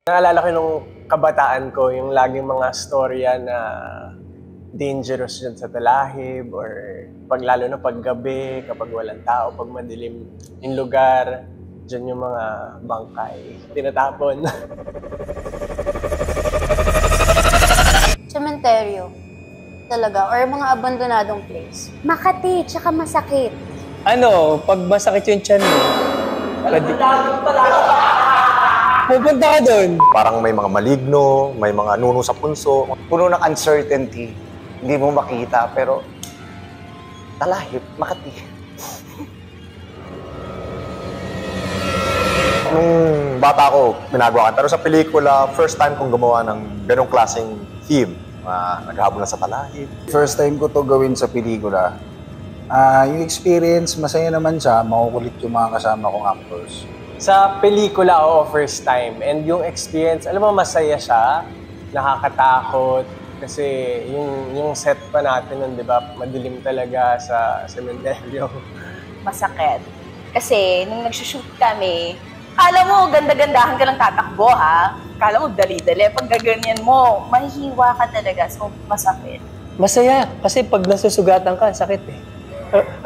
Naalala ko nung kabataan ko, yung laging mga storya na dangerous dyan sa talahib or lalo na paggabi, kapag walang tao, pag madilim yung lugar, dyan yung mga bangkay, tinatapon. Cementerio. Talaga. Or mga abandonadong place. Makati, tsaka masakit. Pag masakit yung tiyan mo, pupunta ka doon. Parang may mga maligno, may mga nuno sa punso. Puno ng uncertainty. Hindi mo makita, pero talahib, Makati. Nung bata ko, ginagawa ko. Pero sa pelikula, first time kong gumawa ng ganong klaseng theme. Naghahabol na sa talahib. First time ko to gawin sa pelikula. Yung experience, masaya naman siya. Makukulit yung mga kasama kong actors. Sa pelikula, first time. And yung experience, alam mo, masaya siya, nakakatakot. Kasi yung set pa natin nun, di ba, madilim talaga sa cementerio. Masakit. Kasi nung nagsushoot kami, kala mo, ganda-gandahan ka lang tatakbo, ha? Kala mo, dali-dali. Pag gaganyan mo, mahihiwa ka talaga. So, masakit. Masaya. Kasi pag nasusugatan ka, sakit eh.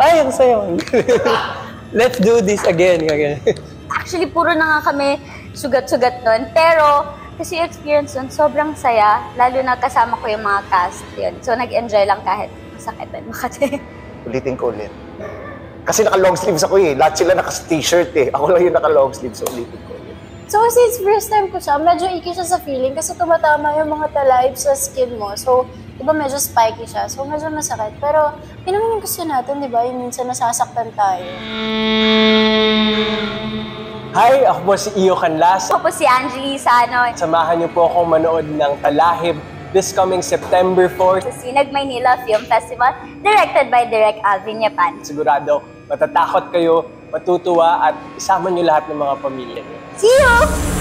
Ay, ang saya. Let's do this again. Actually, puro na nga kami sugat-sugat nun. Pero, kasi yung experience nun, sobrang saya. Lalo na kasama ko yung mga cast yun. So, nag-enjoy lang kahit masakit din. Makati. Ulitin ko ulit. Kasi naka-long sleeves ako eh. Lahat sila naka-t-shirt eh. Ako lang yung naka-long sleeves, so ulitin ko ulit. So, since first time ko siya, medyo icky siya sa feeling kasi tumatama yung mga talahib sa skin mo. So, diba medyo spiky siya. So, medyo masakit. Pero, yun naman yung gusto natin, diba? Yung minsan nasasaktan tayo. Hi, ako po si Iyo Canlas. Ako po si Angelie Sano. Samahan niyo po akong manood ng Talahib this coming September 4. Sa Sinag Maynila Film Festival, directed by Direk Alvin Yapan. Sigurado, matatakot kayo, matutuwa at isama niyo lahat ng mga pamilya niyo. See you!